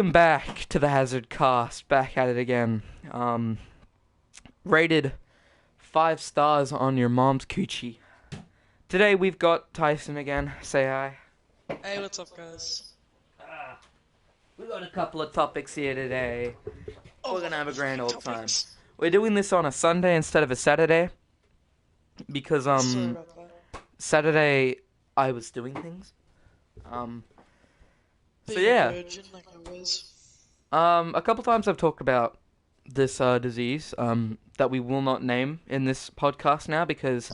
Welcome back to the HazardCast. Back at it again. Rated 5 stars on your mom's coochie. Today we've got Tyson again. Say hi. Hey, what's up, guys? We got a couple of topics here today. We're gonna have a grand old time. Topics. We're doing this on a Sunday instead of a Saturday because Sorry about that. Saturday I was doing things. So Being yeah. a virgin like I was. A couple times I've talked about this disease that we will not name in this podcast now because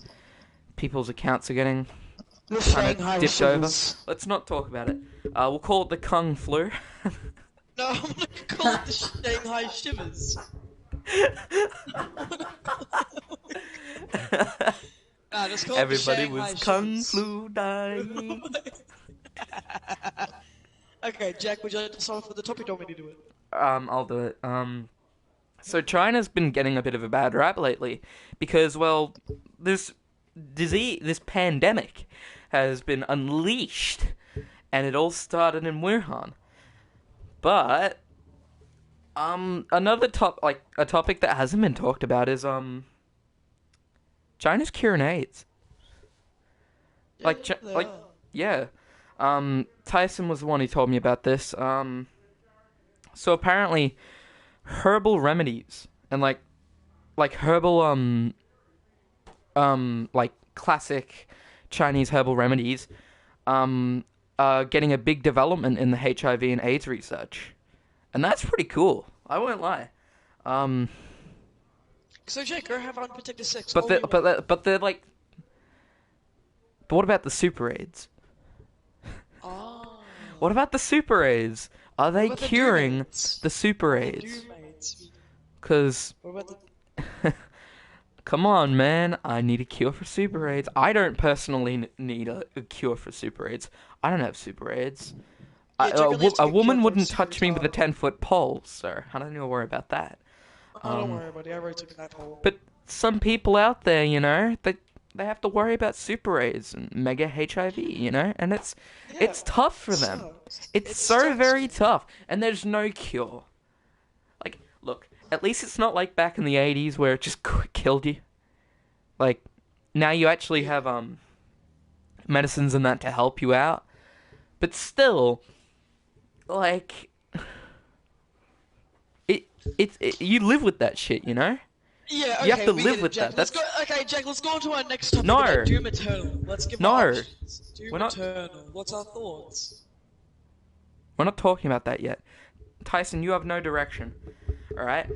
people's accounts are getting The kind of Shanghai dipped over. shivers. Let's not talk about it. We'll call it the Kung flu. No, I'm gonna call it the Shanghai shivers. Nah, just call Everybody it the Shanghai was Kung shivers. flu dying. Okay, Jack, would you like to start off with the topic, or do you want me to do it? I'll do it. So China's been getting a bit of a bad rap lately because, well, this disease, this pandemic, has been unleashed, and it all started in Wuhan. But another a topic that hasn't been talked about is China's curing AIDS. They are. Yeah. Tyson was the one who told me about this. So apparently, herbal remedies and like herbal like classic Chinese herbal remedies are getting a big development in the HIV and AIDS research, and that's pretty cool. I won't lie. So, Jack, go have unprotected sex. But all they you want. but they're like. But what about the super AIDS? Ah. What about the super AIDS? Are they What about the curing Doom-Aids? the super The AIDS? Doom-Aids. Cause What about the... come on, man, I need a cure for super AIDS. I don't personally need a cure for super AIDS. I don't have super AIDS. Yeah, Jack really has to A get woman cured wouldn't for touch me with a super 10-foot pole, sir. I don't need to worry about that. Oh, don't worry, buddy. I already took that hole. But some people out there, they have to worry about super AIDS and mega HIV, and it's Yeah, tough for it them. sucks. It's It so sucks. very tough, and there's no cure. Like, look, at least it's not like back in the 80s where it just killed you. Like, now you actually have medicines and that to help you out. But still, like, you live with that shit, Yeah, okay, You have to we live get it, with Jack. that. Let's go. Okay, Jack. Let's go on to our next topic No. about Doom Eternal. Let's give No. our options. Doom We're not- Eternal. What's our thoughts? We're not talking about that yet. Tyson, you have no direction. Alright?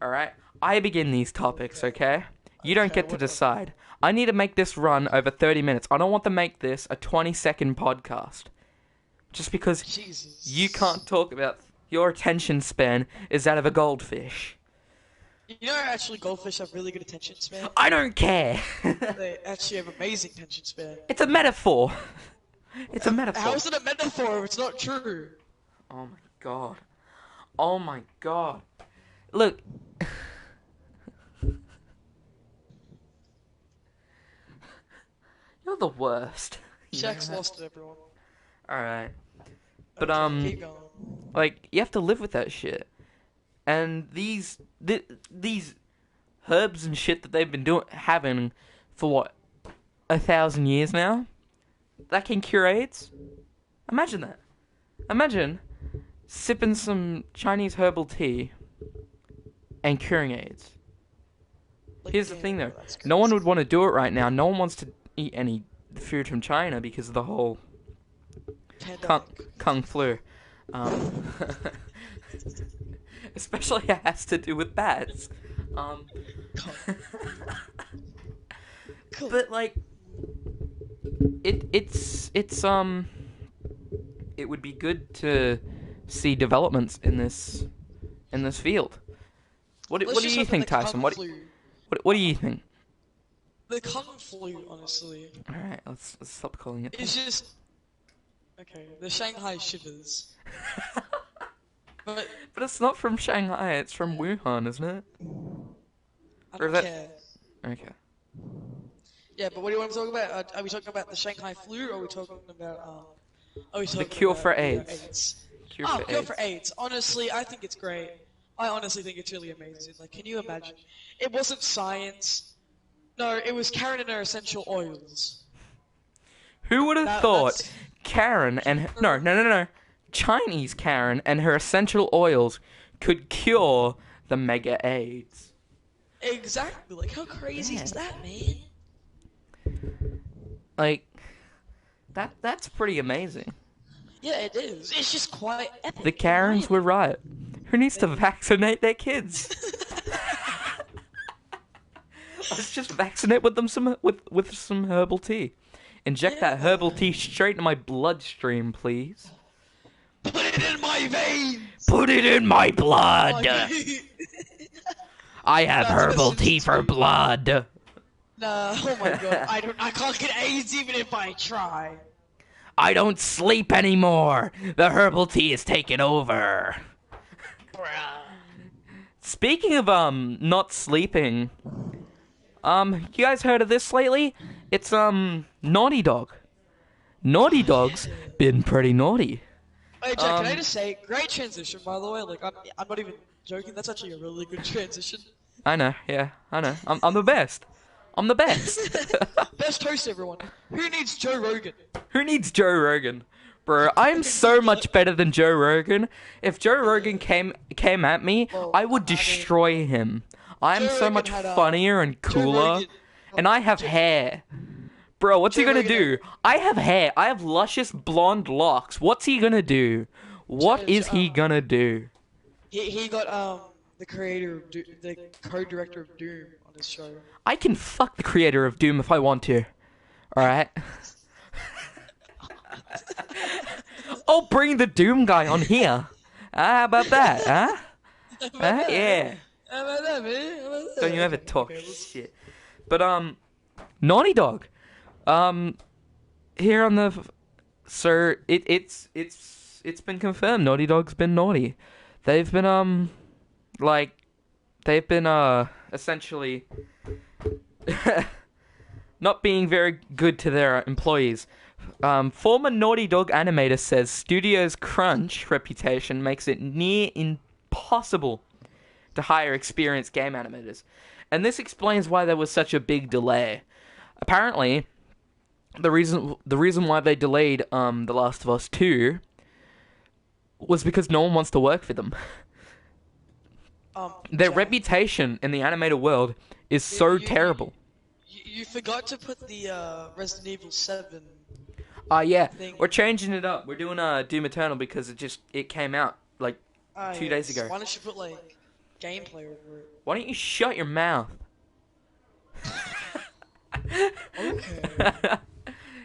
Alright? I begin these topics, okay? You don't Okay, get to what- decide. I need to make this run over 30 minutes. I don't want to make this a 20-second podcast. Just because Jesus. you can't talk about your attention span is that of a goldfish. You know, actually, goldfish have really good attention span. I don't care. They actually have amazing attention span. It's a metaphor. It's a metaphor. How is it a metaphor if it's not true? Oh my god. Oh my god. Look. You're the worst. Jack's lost it, everyone. Alright. But Okay, keep going. like you have to live with that shit. And these herbs and shit that they've been having for what 1,000 years now, that can cure AIDS. Imagine that. Imagine sipping some Chinese herbal tea and curing AIDS. Like, Here's the yeah, thing though, that's no one crazy. would want to do it right now. No one wants to eat any food from China because of the whole Pandemic. kung flu. Especially it has to do with bats. Cool. But like, it's it would be good to see developments in this field. What Let's do just you hope that think, the Tyson? Kung What flu. do you think? The Kung flu, honestly, All right, let's stop calling it. is just okay. The Shanghai shivers, but But it's not from Shanghai. It's from Wuhan, isn't it? I Or don't is that- care. Okay. Yeah, but what do you want to talk about? Are we talking about the Shanghai flu, or are we talking about Are we The talking cure about for the, AIDS. cure Oh, for cure AIDS. for AIDS. Honestly, I think it's great. I honestly think it's really amazing. Like, can you imagine? It wasn't science. No, it was Karen and her essential oils. Who would have thought That's Karen and no, Chinese Karen and her essential oils could cure the mega AIDS? exactly. Like, how crazy Yeah. is that, man? Like that's pretty amazing. Yeah, it is. It's just quite epic. The Karens were right. Who needs to vaccinate their kids? Let's just vaccinate with them with some herbal tea. Inject that herbal tea straight into my bloodstream, please. Put it in my veins. Put it in my blood. I have That's herbal what tea for blood. Nah, oh my god, I can't get AIDS even if I try. I don't sleep anymore. The herbal tea is taking over. Bruh. Speaking of not sleeping, you guys heard of this lately? It's Naughty Dog. Naughty Dog's been pretty naughty. Hey Jack, can I just say, great transition by the way. Like I'm not even joking. That's actually a really good transition. I know, yeah, I know. I'm the best. I'm the best. Best host, everyone. Who needs Joe Rogan? Who needs Joe Rogan? Bro, I'm so much better than Joe Rogan. If Joe Rogan came at me, I would destroy him. I'm Joe so Rogan much had, funnier and cooler. Rogan- And I have hair. Bro, what's he Joe gonna Rogan- do? I have hair. I have luscious blonde locks. What's he gonna do? What is he gonna do? He got the creator of the co-director of Doom on his show. I can fuck the creator of Doom if I want to. Alright? I'll bring the Doom guy on here. How about that, huh? Yeah. How about that, man? How about that? Don't you ever talk Okay, shit. But, Naughty Dog. Here on the... So, it's been confirmed. Naughty Dog's been naughty. They've been, essentially... not being very good to their employees. Former Naughty Dog animator says studio's crunch reputation makes it near impossible to hire experienced game animators. And this explains why there was such a big delay. Apparently, the reason why they delayed The Last of Us 2 was because no one wants to work for them. Their Jack, reputation in the animator world is so terrible. You forgot to put the Resident Evil 7. Yeah, thing. we're changing it up. We're doing Doom Eternal because it came out like 2 days ago. Why don't you put like gameplay over it? Why don't you shut your mouth? Okay.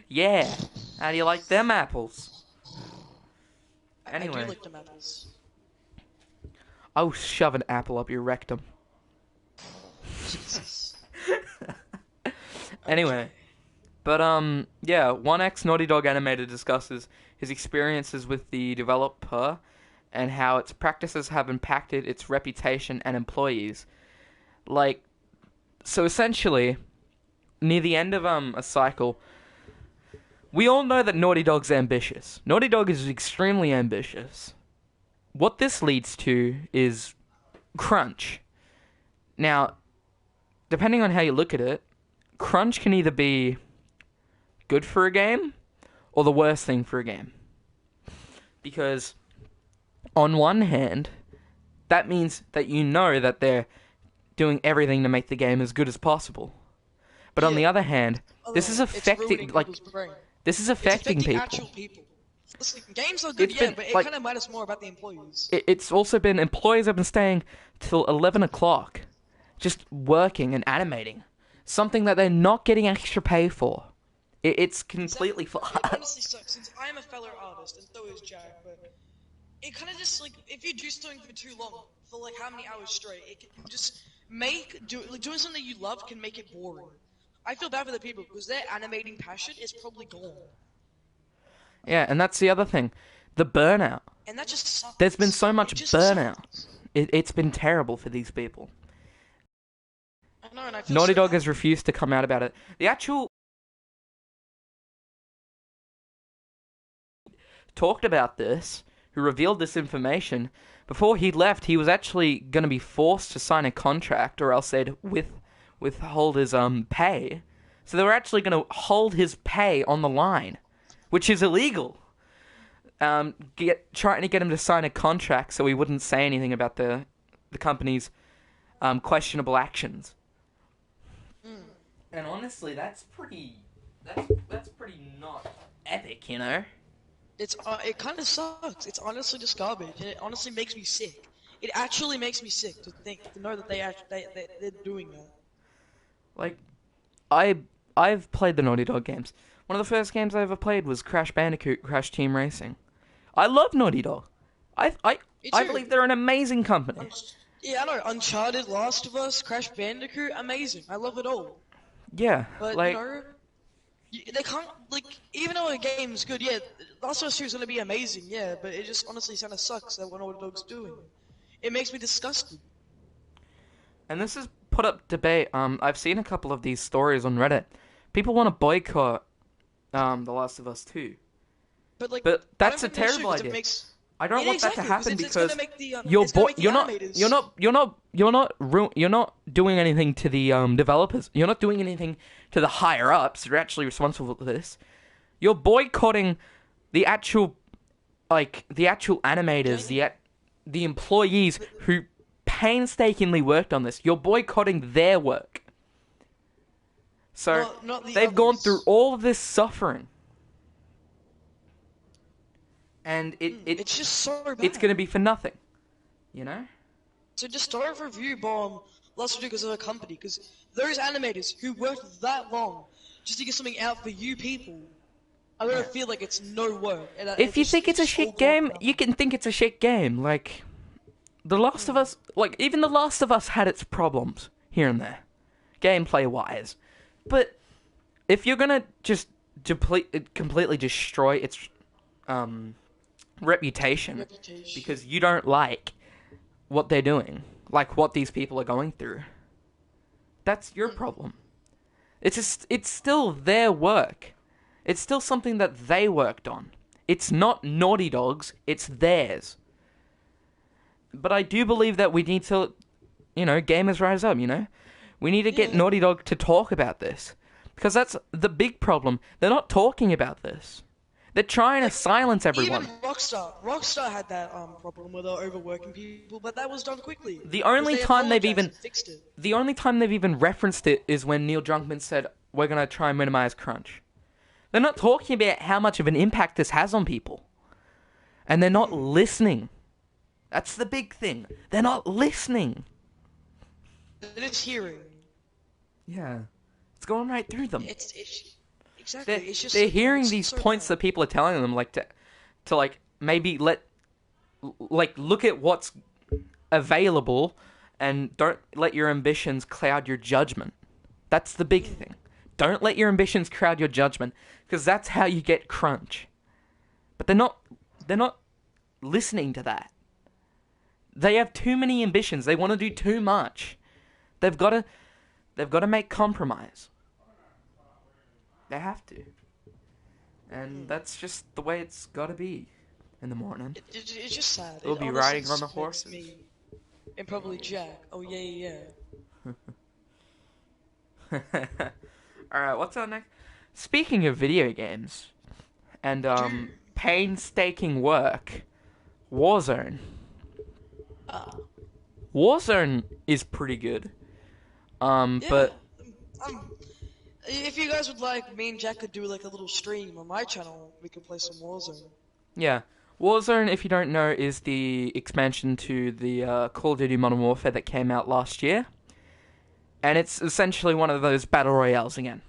Yeah. How do you like them apples? I Anyway, do like them apples. I'll shove an apple up your rectum. Jesus. Anyway, but yeah, one ex-Naughty Dog animator discusses his experiences with the developer and how its practices have impacted its reputation and employees. Like, so essentially, near the end of a cycle, we all know that Naughty Dog's ambitious. Naughty Dog is extremely ambitious. What this leads to is crunch. Now, depending on how you look at it, crunch can either be good for a game or the worst thing for a game. Because on one hand, that means that you know that they're doing everything to make the game as good as possible. But on the other hand, this is affecting this is affecting people. Actual people. Listen, games are good, It's been, but it like- kind of matters more about the employees. It's also been employees have been staying till 11 o'clock, just working and animating, something that they're not getting extra pay for. It's completely It fucked. honestly sucks, since I am a fellow artist, and so is Jack, but it kind of just, like, if you do something for too long, for, like, how many hours straight, it can just doing something you love can make it boring. I feel bad for the people, because their animating passion is probably gone. Yeah, and that's the other thing, the burnout. And that just sucks. There's been so much It just burnout. sucks. It's been terrible for these people. I know, and I feel Naughty so Dog bad. has refused to come out about it. The actual talked about this who revealed this information. Before he left, he was actually going to be forced to sign a contract, or else they'd withhold his pay. So they were actually going to hold his pay on the line, which is illegal. Trying to get him to sign a contract so he wouldn't say anything about the company's questionable actions. And honestly, that's pretty not epic, you know? It kind of sucks. It's honestly just garbage, and it honestly makes me sick. It actually makes me sick to know that they're doing that. Like, I've played the Naughty Dog games. One of the first games I ever played was Crash Bandicoot Crash Team Racing. I love Naughty Dog. I believe they're an amazing company. Yeah, I know. Uncharted, Last of Us, Crash Bandicoot, amazing. I love it all. Yeah, but like, you know, they can't, like, even though a game's good, yeah, Last of Us 2 is gonna be amazing, yeah, but it just honestly kinda sucks that what Naughty Dog's doing. It makes me disgusted. And this has put up debate. I've seen a couple of these stories on Reddit. People want to boycott The Last of Us 2. But that's a terrible idea. I don't want that to happen because you're not doing anything to the developers. You're not doing anything to the higher ups. You're actually responsible for this. You're boycotting the actual animators, the employees who painstakingly worked on this. You're boycotting their work. So they've gone through all of this suffering. And it's just so bad. It's going to be for nothing, you know? So just don't review bomb Last of Us because of a company, because those animators who worked that long just to get something out for you people, I don't feel like it's no work. If you think it's a shit game, you can think it's a shit game. Like, The Last of Us, like, even The Last of Us had its problems here and there, gameplay-wise. But if you're going to just completely destroy its reputation because you don't like what they're doing, like what these people are going through, that's your problem. It's still their work. It's still something that they worked on. It's not Naughty Dog's, it's theirs. But I do believe that we need to, gamers rise up, We need to get Naughty Dog to talk about this. Because that's the big problem. They're not talking about this. They're trying to silence everyone. Even Rockstar had that problem where they're overworking people, but that was done quickly. The only time they've even referenced it is when Neil Druckmann said, "We're gonna try and minimize crunch." They're not talking about how much of an impact this has on people, and they're not listening. That's the big thing. They're not listening. They're just hearing. Yeah, it's going right through them. Exactly. They're hearing these points that people are telling them, to maybe look at what's available, and don't let your ambitions cloud your judgment. That's the big thing. Don't let your ambitions cloud your judgment, because that's how you get crunch. But they're not listening to that. They have too many ambitions. They want to do too much. They've got to make compromise. They have to. And that's just the way it's got to be in the morning. It's just sad. We'll be riding on the horses. Me, and probably Jack. Oh, yeah. Alright, what's our next? Speaking of video games and painstaking work, Warzone. Warzone is pretty good. But if you guys would like, me and Jack could do like a little stream on my channel. We could play some Warzone. Yeah. Warzone, if you don't know, is the expansion to the Call of Duty Modern Warfare that came out last year. And it's essentially one of those battle royales again.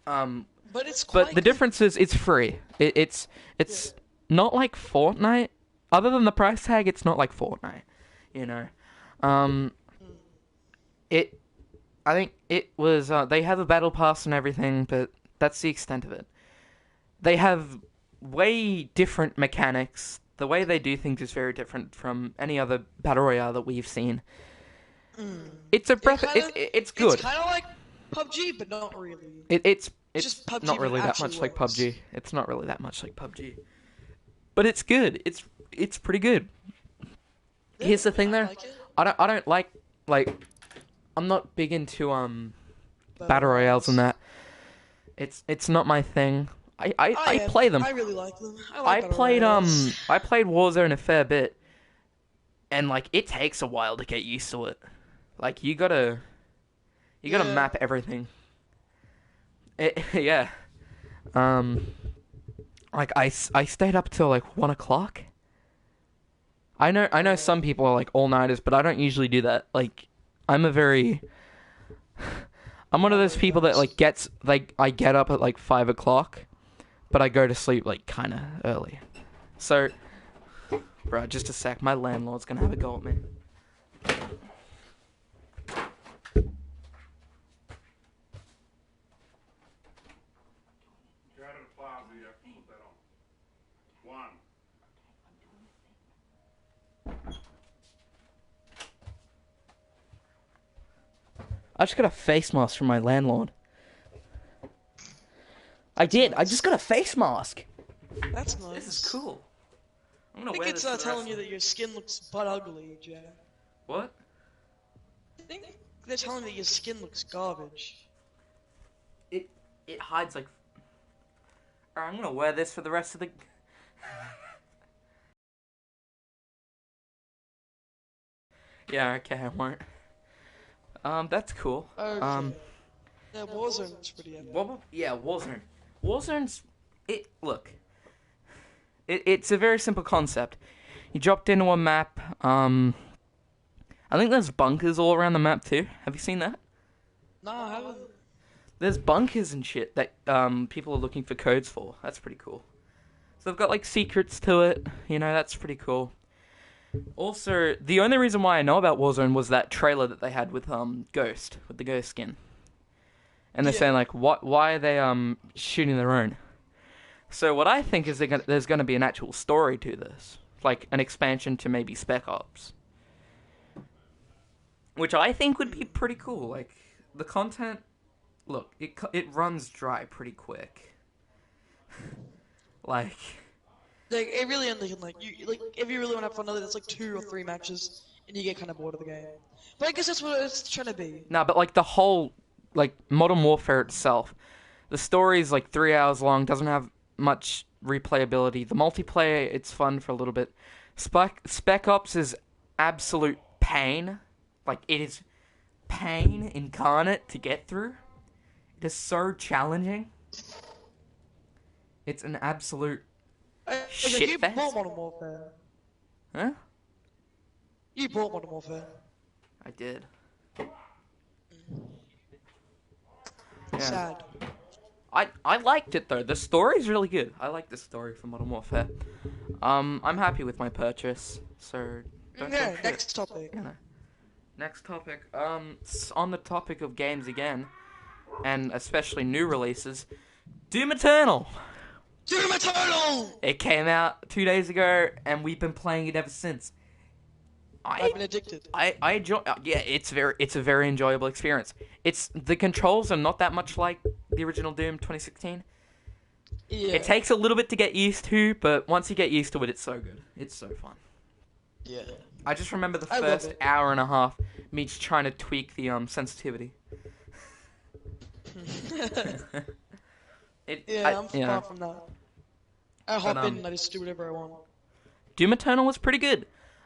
But the difference is it's free. It's not like Fortnite. Other than the price tag, it's not like Fortnite. I think it was, they have a battle pass and everything, but that's the extent of it. They have way different mechanics. The way they do things is very different from any other battle royale that we've seen. It's a breath. It's good. It's kind of like PUBG, but not really. It's just PUBG, not really that much like PUBG. It's not really that much like PUBG. But it's good. it's pretty good. Yeah, Here's the thing I though, like it. I don't like I'm not big into battle royales and that. It's not my thing. I am. play them. I really like them. I like battle royales. I played Warzone a fair bit, and like it takes a while to get used to it. Like you gotta Yeah. map everything. Yeah. Like I stayed up till like 1 o'clock. I know some people are like all-nighters, but I don't usually do that. Like I'm a very I'm one of those people that like I get up at like 5 o'clock, but I go to sleep like kind of early. So, bro, just a sec. My landlord's gonna have a go at me. I just got a face mask from my landlord. I did. I just got a face mask. That's nice. This is cool. I'm gonna I think wear it's this for the telling rest you of- that your skin looks butt ugly, Jack. What? I think they're telling me that your skin looks garbage. It hides like. Alright, I'm gonna wear this for the rest of the. Yeah, okay, I won't. That's cool. Okay. Yeah, Warzone's pretty epic. Yeah, Warzone. Warzone's look. It's a very simple concept. You dropped into a map. I think there's bunkers all around the map too. Have you seen that? No, I haven't. There's bunkers and shit that people are looking for codes for. That's pretty cool. So they've got like secrets to it. You know, that's pretty cool. Also, the only reason why I know about Warzone was that trailer that they had with Ghost, with the Ghost skin. And they're saying like, why are they shooting their own? So what I think is there's going to be an actual story to this, like an expansion to maybe Spec Ops, which I think would be pretty cool. Like the content, look, it runs dry pretty quick. Like it really only can if you really want to have fun with it, it's like 2 or 3 matches, and you get kind of bored of the game. But I guess that's what it's trying to be. no, but like the whole Modern Warfare itself, the story is like 3 hours long, doesn't have much replayability. The multiplayer, it's fun for a little bit. Spec Ops is absolute pain. Like, it is pain incarnate to get through. It is so challenging. It's an absolute shit You fest. bought Modern Warfare. Huh? You bought Modern Warfare. I did. Sad. I liked it though. The story's really good. I like the story for Modern Warfare. I'm happy with my purchase. So don't talk shit. Next topic. You know. Next topic. On the topic of games again, and especially new releases, Doom Eternal. Doom Eternal! It came out 2 days ago, and we've been playing it ever since. I've been addicted. I enjoy. Yeah, it's a very enjoyable experience. The controls are not that much like the original Doom 2016. Yeah. It takes a little bit to get used to, but once you get used to it, it's so good. It's so fun. Yeah. I just remember the I love first it. hour and a half, me just trying to tweak the sensitivity. I'm far from that. I hop in and I just do whatever I want. Doom Eternal was pretty good.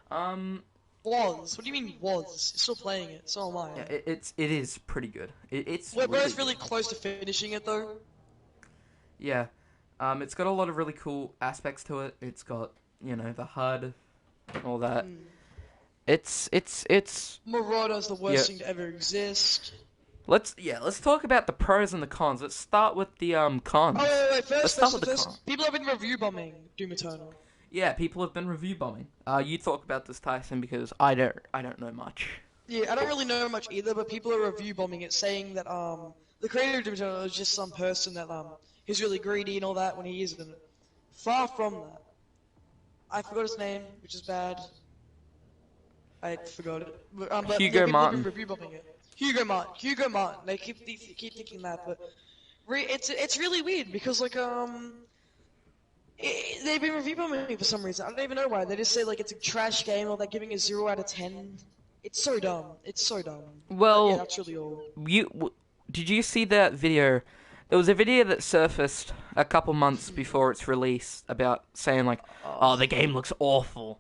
Was? What do you mean was? You're still playing it, so am I. Yeah, it is pretty good. It's We're both good. really close to finishing it though. Yeah. It's got a lot of really cool aspects to it. It's got, the HUD, all that. It's Marauder's the worst thing to ever exist. Let's talk about the pros and the cons. Let's start with the cons. Oh, wait, Let's start with the cons. People have been review bombing Doom Eternal. Yeah, people have been review bombing. You talk about this, Tyson, because I don't know much. Yeah, I don't really know much either, but people are review bombing it, saying that the creator of Doom Eternal is just some person that who's really greedy and all that when he isn't. Far from that. I forgot his name, which is bad. I forgot it. But Hugo Martin. Have been review bombing it. Hugo Martin. They keep thinking that, but it's really weird because They've been review bombing me for some reason. I don't even know why. They just say like it's a trash game or they're giving it 0 out of 10. It's so dumb. It's so dumb. But yeah, Well, that's really all. did you see that video? There was a video that surfaced a couple months before its release about saying like, "Oh, the game looks awful,"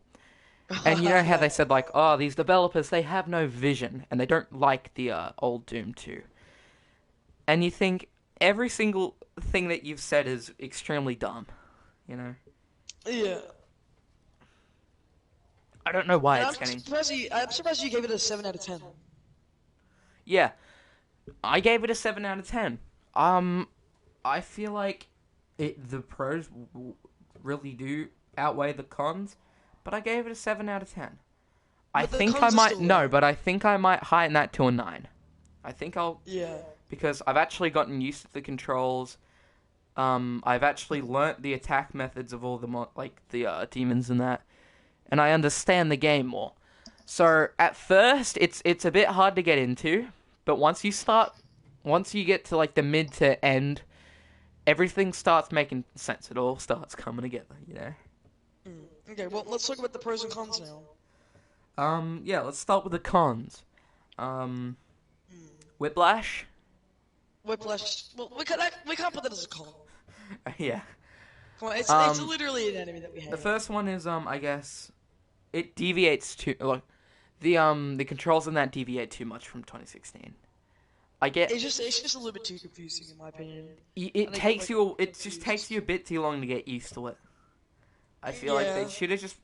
and you know how they said like, "Oh, these developers they have no vision and they don't like the old Doom 2," and you think every single thing that you've said is extremely dumb, you know? Yeah. I don't know why And it's getting. I'm surprised you gave it a 7 out of 10. Yeah, I gave it a 7 out of 10. I feel like the pros really do outweigh the cons, but I gave it a 7 out of 10. I But the think I cons are might still no, there. but I think I might heighten that to a 9. I think I'll Yeah. because I've actually gotten used to the controls. I've actually learnt the attack methods of all the demons and that, and I understand the game more. So at first, it's a bit hard to get into, but once you get to like the mid to end, everything starts making sense. It all starts coming together, you know. Okay, well, let's talk about the pros and cons now. Yeah, let's start with the cons. Whiplash. Whiplash. Well, we can't put that as a con. Yeah. Come on, it's Um, literally an enemy that we The hate. first one is I guess it deviates too like the controls in that deviate too much from 2016. I get It's just a little bit too confusing in my opinion. it And they takes get, you it just confused. takes you a bit too long to get used to it. I feel like they Yeah. should have just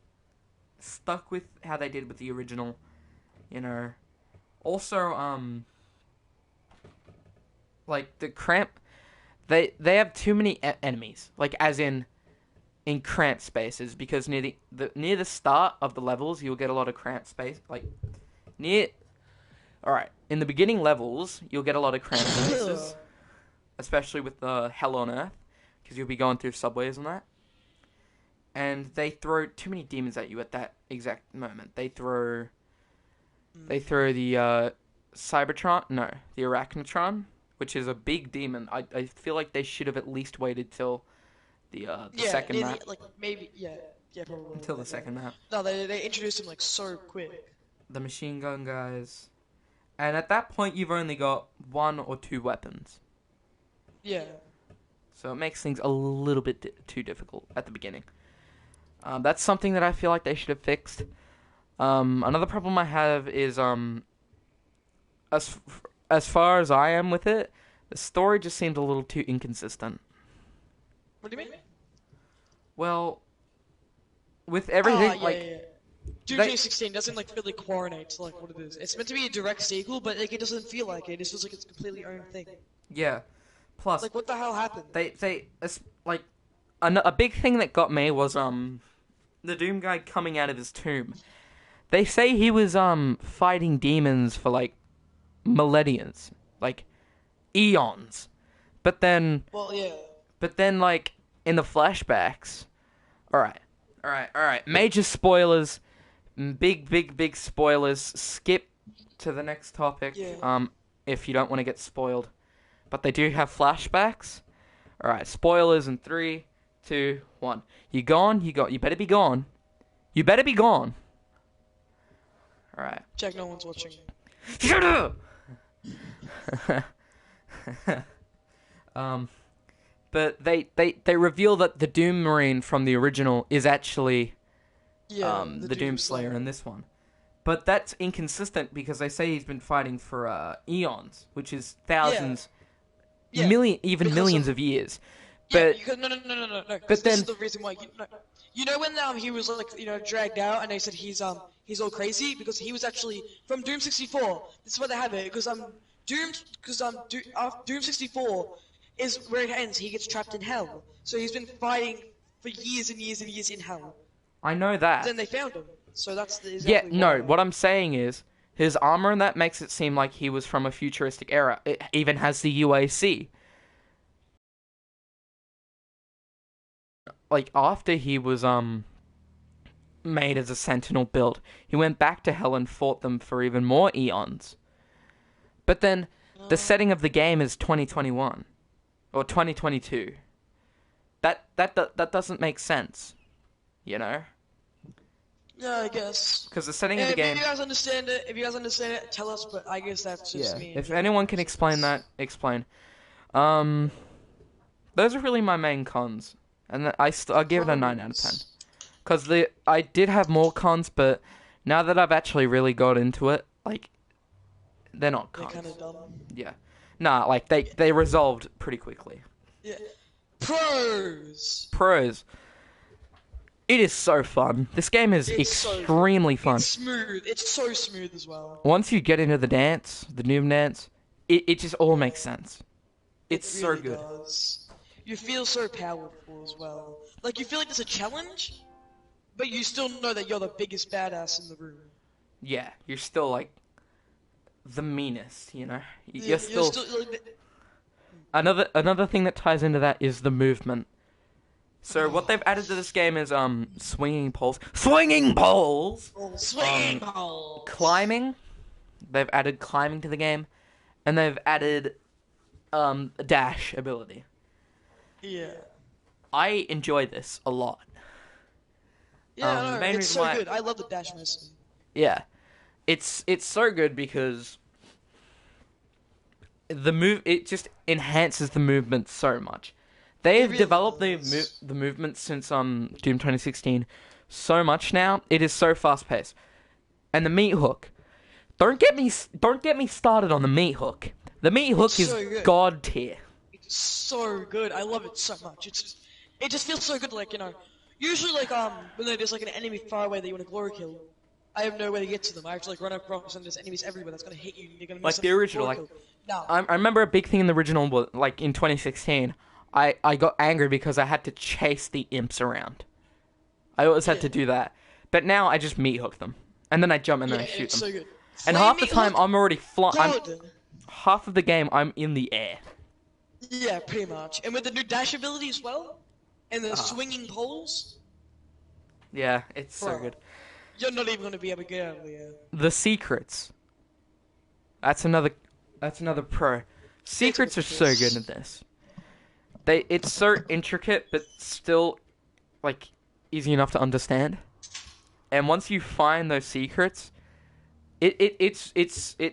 stuck with how they did with the original, you know. Also, like the cramp, they have too many enemies, like as in cramped spaces, because near the start of the levels you'll get a lot of cramped space, like near. All right, in the beginning levels you'll get a lot of cramped spaces, especially with the Hell on Earth, because you'll be going through subways and that. And they throw too many demons at you at that exact moment. They throw the Cybertron, no, the Arachnotron, which is a big demon. I feel like they should have at least waited till the Yeah, second near map. like maybe yeah probably. Until the yeah. second map. No, they introduced him like so quick. The machine gun guys. And at that point you've only got 1 or 2 weapons. Yeah. So it makes things a little bit too difficult at the beginning. That's something that I feel like they should have fixed. Another problem I have is as far as I am with it, the story just seemed a little too inconsistent. What do you mean? Well, with everything yeah, like yeah. Doom they- 2016 doesn't like really coordinate to like what it is. It's meant to be a direct sequel, but like it doesn't feel like it. It feels like it's a completely own thing. yeah. Plus Like what the hell happened? like a big thing that got me was the Doom guy coming out of his tomb. They say he was fighting demons for like millennia, like eons. But then Well, yeah. like in the flashbacks, all right. Major spoilers, big spoilers. Skip to the next topic. Yeah. If you don't want to get spoiled, but they do have flashbacks. All right, spoilers in 3, 2, 1. You gone? You better be gone. You better be gone. All right. Jack, no one's watching. Shut up. But they reveal that the Doom Marine from the original is actually Yeah. the Doom Slayer in this one. But that's inconsistent because they say he's been fighting for eons, which is thousands, Yeah. even Because millions of- of years. Yeah, But no. but This then is the reason why. You know when he was like dragged out and they said he's all crazy because he was actually from Doom 64. This is where they have it because Doom 64 is where it ends. He gets trapped in hell. So he's been fighting for years and years and years in hell. I know that. Then they found him. So that's Yeah, exactly no, why. what I'm saying is, his armor and that makes it seem like he was from a futuristic era. It even has the UAC. Like, after he was, made as a Sentinel build, he went back to Hell and fought them for even more eons. But then, the setting of the game is 2021. Or 2022. that doesn't make sense, you know? Yeah, I guess. Because the setting of the If game. you guys understand it, tell us. But I guess that's just me. If enjoying anyone it, can so explain it's- that, explain. Um, those are really my main cons, and I'll give it a 9 out of 10. Pros. Because I did have more cons, but now that I've actually really got into it, like, they're not They're kind cons. of dumb. Yeah. Nah, like, they resolved pretty quickly. Yeah. Pros. Pros. It is so fun. This game is extremely fun. It's smooth. It's so smooth as well. Once you get into the dance, the Noob dance, it just all makes sense. It's It really so good. does. You feel so powerful as well. Like you feel like there's a challenge, but you still know that you're the biggest badass in the room. Yeah, you're still, like, the meanest, you know? Yeah, You're still... like, Another thing that ties into that is the movement. So what they've added to this game is swinging poles. Swinging poles! swinging balls. Climbing. They've added climbing to the game. And they've added a dash ability. Yeah. I enjoy this a lot. Yeah, the no, main it's reason so why- good. I love the dash missile. Yeah. It's so good because it just enhances the movement so much. They've really developed does. the movement since Doom 2016 so much now. It is so fast paced. And the meat hook. Don't get me started on the meat hook. The meat hook It's is so good. god tier. It's so good. I love it so much. It just feels so good. Like usually when there's like an enemy far away that you want to glory kill, I have no way to get to them. I have to like run across and there's enemies everywhere that's gonna hit you. And you're gonna miss Like them the for original, glory like kill. No. I remember a big thing in the original was like in 2016. I got angry because I had to chase the imps around. I always had to do that. But now I just meat hook them. And then I jump and then I shoot it's them. so good. And Flame half the meat time hook? I'm already flying. Good. Half of the game I'm in the air. Yeah, pretty much. And with the new dash ability as well, and the swinging poles, Yeah, it's so Bro. good. you're not even gonna be able to get out of the air. The secrets. That's another pro. Secrets are so good in this. It's so intricate but still like easy enough to understand. And once you find those secrets, it's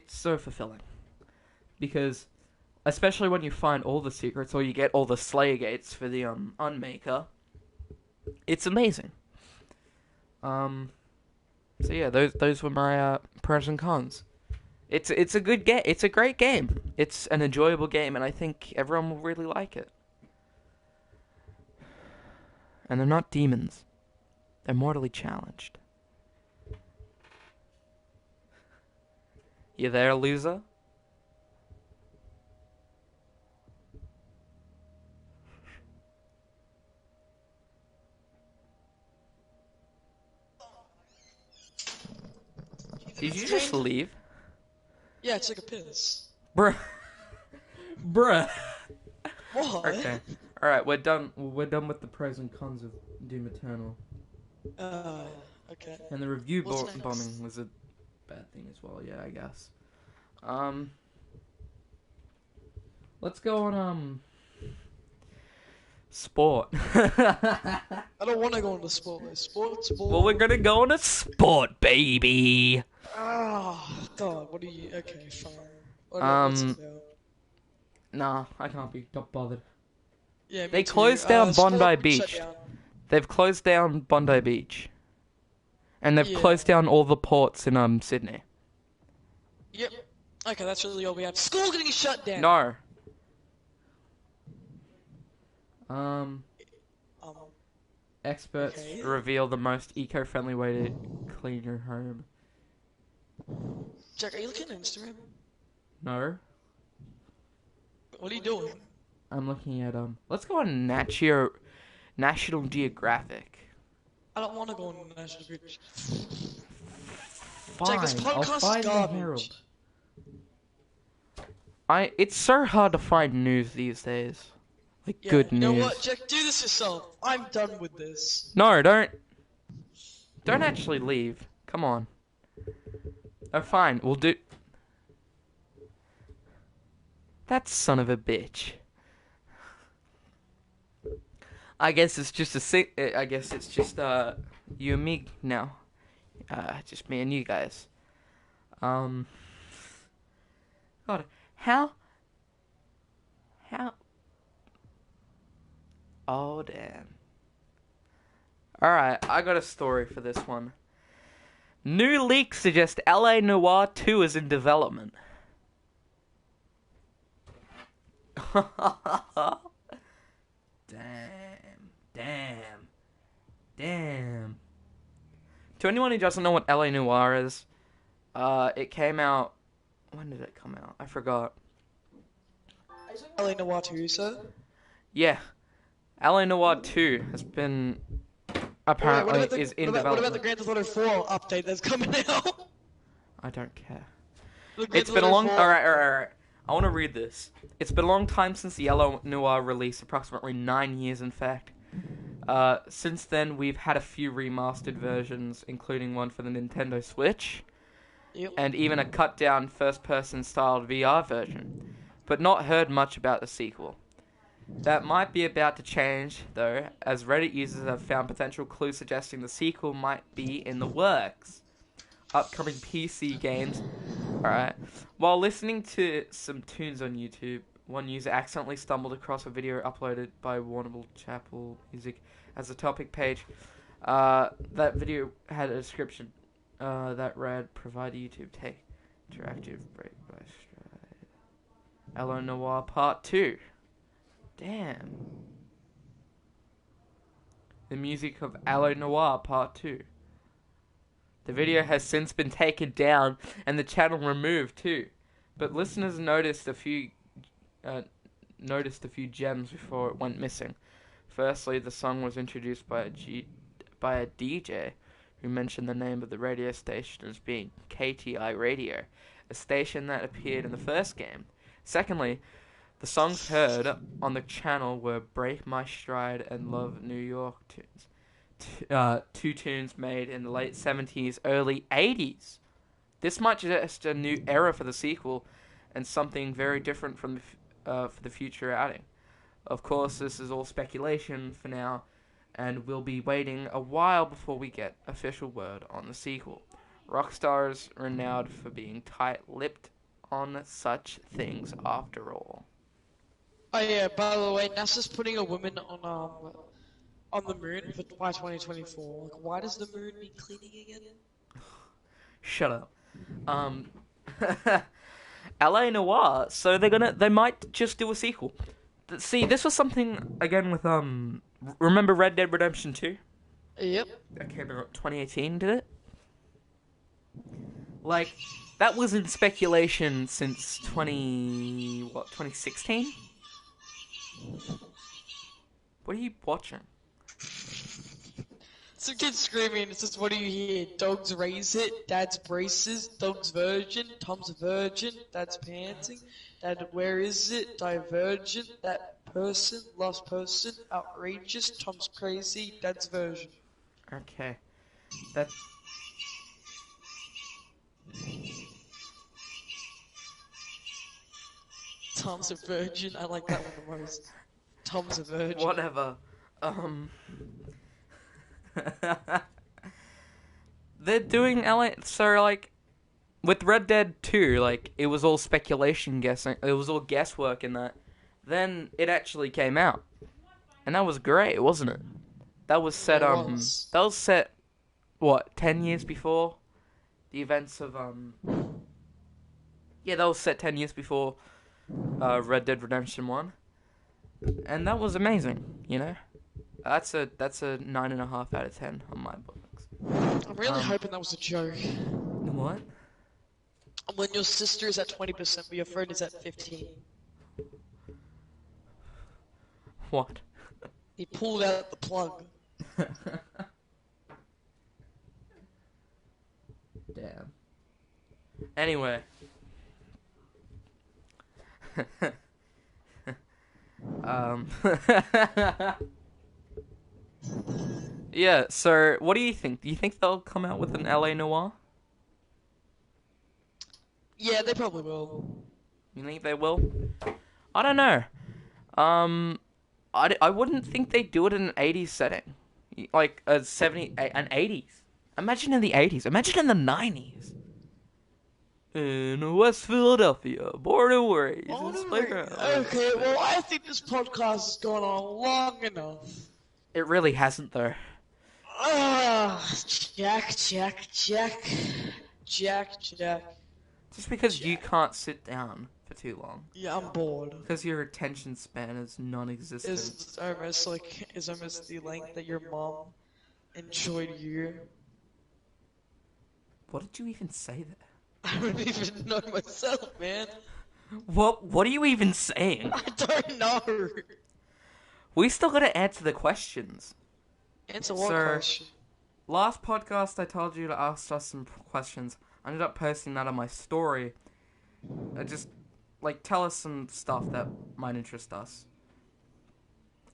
so fulfilling. Because especially when you find all the secrets or you get all the Slayer gates for the Unmaker, it's amazing. So yeah, those were my pros and cons. It's a good game. It's a great game. It's an enjoyable game, and I think everyone will really like it. And they're not demons. They're mortally challenged. You there, loser? Did you just leave? Yeah, it's like a piss. Bruh. Bruh. What? Okay. Alright, we're done. We're done with the pros and cons of Doom Eternal. Okay. And the review What's next? bombing was a bad thing as well, yeah, I guess. Let's go on, sport. I don't want to go into sport. Sports. Well, we're gonna go on a sport, baby. Ah, God, what are you? Okay, fine. What's it about? Nah, I can't be not bothered. Yeah, me They too. closed down Sport Bondi shut Beach. down. They've closed down Bondi Beach. And they've Yeah. closed down all the ports in Sydney. Yep. Okay, that's really all we have. School getting shut down. No. Experts Okay. reveal the most eco-friendly way to clean your home. Jack, are you looking at Instagram? No. What are you doing? I'm looking at let's go on National Geographic. I don't want to go on National Bridge. Fine, this I'll podcast is find the garbage. Herald. It's so hard to find news these days. Like Yeah, good you news. know what, Jack? Do this yourself. I'm done with this. No, don't actually leave. Come on. Oh, fine. We'll do. That son of a bitch. I guess it's just I guess it's just you and me now. Just me and you guys. Um. God, how? How? Oh damn. All right, I got a story for this one. New leaks suggest LA Noire 2 is in development. Damn. To anyone who doesn't know what LA Noire is, it came out. When did it come out? I forgot. LA Noir 2, sir? Yeah, LA Noire 2 has been apparently is in what about development. the Grand Theft Auto 4 update that's coming out? I don't care. The Grand It's Theft been a Auto long. 4 All right. I want to read this. It's been a long time since the Yellow Noir release, approximately 9 years, in fact. Since then, we've had a few remastered versions, including one for the Nintendo Switch, Yep. and even a cut-down first-person styled VR version, but not heard much about the sequel. That might be about to change, though, as Reddit users have found potential clues suggesting the sequel might be in the works. Upcoming PC games. Alright. While listening to some tunes on YouTube, one user accidentally stumbled across a video uploaded by Warnable Chapel Music as a topic page. That video had a description that read, "Provide YouTube take interactive break by stride. Hello Noir Part 2. Damn. The music of Allo Noir Part 2. The video has since been taken down and the channel removed too, but listeners noticed a few gems before it went missing. Firstly, the song was introduced by a DJ who mentioned the name of the radio station as being KTI Radio, a station that appeared in the first game. Secondly, the songs heard on the channel were Break My Stride and Love New York tunes. Two tunes made in the late 70s, early 80s. This might suggest a new era for the sequel and something very different from for the future outing. Of course, this is all speculation for now, and we'll be waiting a while before we get official word on the sequel. Rockstar is renowned for being tight-lipped on such things after all. Oh yeah, by the way, NASA's putting a woman on the moon by 2024. Like, why does the moon need cleaning again? Shut up. LA Noire, so they might just do a sequel. See, this was something, again, with, remember Red Dead Redemption 2? Yep. That came out 2018, did it? Like, that was in speculation since 2016? What are you watching? Some kid screaming, it says, what do you hear? Dogs raise it, dad's braces, dog's virgin, Tom's a virgin, dad's panting, dad where is it? Divergent, that person, lost person, outrageous, Tom's crazy, dad's virgin. Okay. That... Tom's a virgin, I like that one the most. Tom's a virgin. Whatever. They're doing LA, so like with Red Dead 2, like it was all speculation guessing, it was all guesswork in that. Then it actually came out. And that was great, wasn't it? That was set that was set what, 10 years before the events of yeah, that was set 10 years before Red Dead Redemption 1. And that was amazing, you know? That's a 9.5 out of 10 on my books. I'm really hoping that was a joke. What? When your sister is at 20%, but your friend is at 15. What? He pulled out the plug. Damn. Anyway. Yeah, so what do you think? Do you think they'll come out with an LA Noire? Yeah, they probably will. You think they will? I don't know. I wouldn't think they'd do it in an 80s setting. Like a 70s, an 80s. Imagine in the 80s. Imagine in the 90s. In West Philadelphia, born and raised. Okay, well, I think this podcast has gone on long enough. It really hasn't, though. Jack. Just because you can't sit down for too long. Yeah, I'm bored. Because your attention span is non-existent. It's almost the length that your mom enjoyed you. What did you even say there? I don't even know myself, man. What are you even saying? I don't know. We still gotta answer the questions. Answer what question? Last podcast I told you to ask us some questions. I ended up posting that on my story. Just, tell us some stuff that might interest us.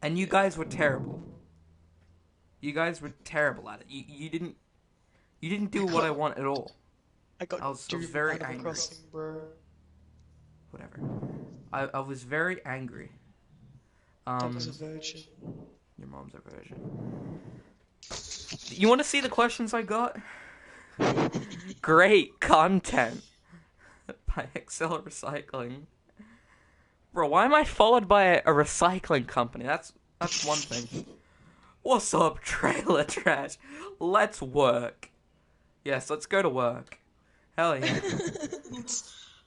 And you guys were terrible. You guys were terrible at it. You didn't do what I want at all. I was very angry. Crossing, bro. Whatever. I was very angry. That was a virgin. Your mom's a virgin. You want to see the questions I got? Great content by Excel Recycling. Bro, why am I followed by a recycling company? That's one thing. What's up, trailer trash? Let's work. Yes, let's go to work. Hell yeah.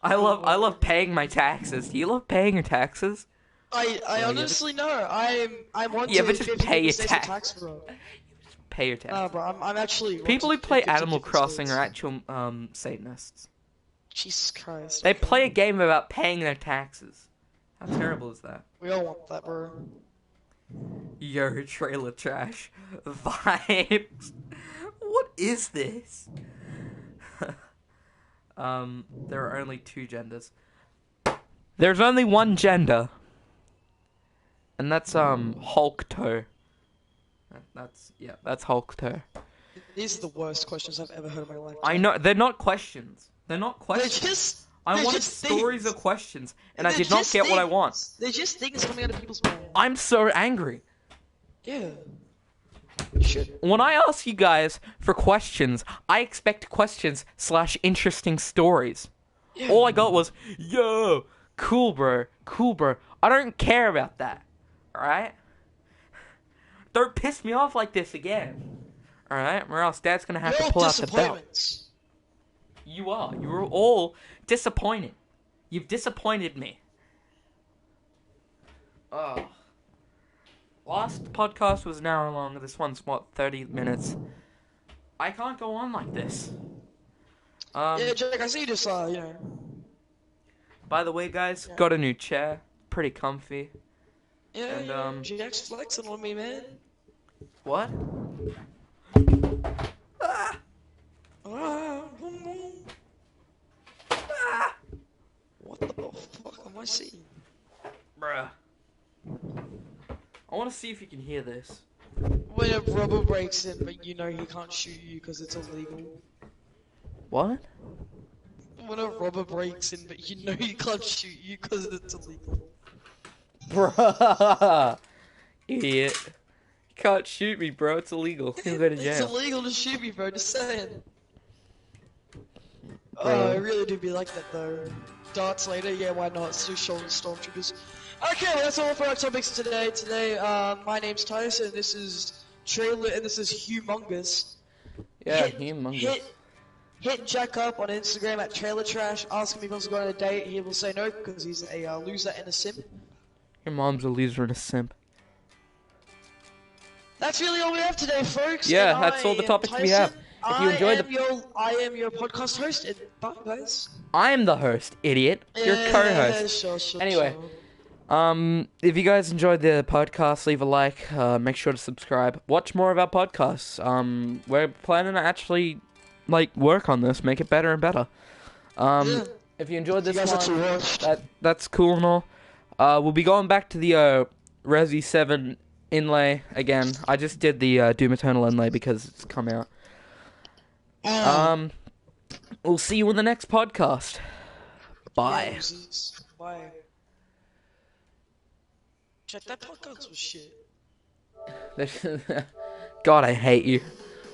I love paying my taxes. Do you love paying your taxes? I honestly know. I want to. Yeah, but just pay your tax. Pay your tax. Bro, I'm actually. People who play Animal Crossing are actual Satanists. Jesus Christ. They play a game about paying their taxes. How terrible is that? We all want that, bro. Yo, trailer trash vibes. What is this? There are only two genders. There's only one gender. And that's Hulk Toe. That's Hulk Toe. These are the worst questions I've ever heard in my life. I know, they're not questions. They're not questions. I wanted stories of questions, and I did not get what I want. They're just things coming out of people's mouths. I'm so angry. Yeah. When I ask you guys for questions, I expect questions / interesting stories. Yeah. All I got was, yo, cool bro. I don't care about that. Alright? Don't piss me off like this again. Alright? Or else Dad's gonna have to pull out the belt. You are. You were all disappointed. You've disappointed me. Oh. Last podcast was an hour long. This one's, 30 minutes. I can't go on like this. Yeah, Jake, I see you just, By the way, guys, got a new chair. Pretty comfy. Yeah, and, Jack's flexing on me, man. What? Ah! What the fuck am I seeing? Bruh. I want to see if you can hear this. When a rubber breaks in, but you know he can't shoot you because it's illegal. What? When a rubber breaks in, but you know he can't shoot you because it's illegal. Bruh. Idiot. You can't shoot me, bro. It's illegal. You'll go to jail. It's illegal to shoot me, bro. Just saying. Oh, I really do be like that, though. Darts later? Yeah, why not? It's just showing stormtroopers. Okay, that's all for our topics today. My name's Tyson, this is Trailer, and this is Humongous. Yeah, Humongous. Hit Jack up on Instagram at Trailer Trash. Ask him if he wants to go on a date. He will say no because he's a loser and a simp. Your mom's a loser and a simp. That's really all we have today, folks. Yeah, that's all the topics we have. If you enjoyed I am your podcast host, and bye, guys. I am the host, idiot. You're co-host. Sure, anyway, if you guys enjoyed the podcast, leave a like. Make sure to subscribe. Watch more of our podcasts. We're planning to actually work on this, make it better and better. If you enjoyed this one, that's cool and all. We'll be going back to the Resi 7 inlay again. I just did the Doom Eternal inlay because it's come out. We'll see you in the next podcast. Bye. Bye. Check that podcast was shit. God, I hate you.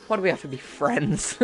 Why do we have to be friends?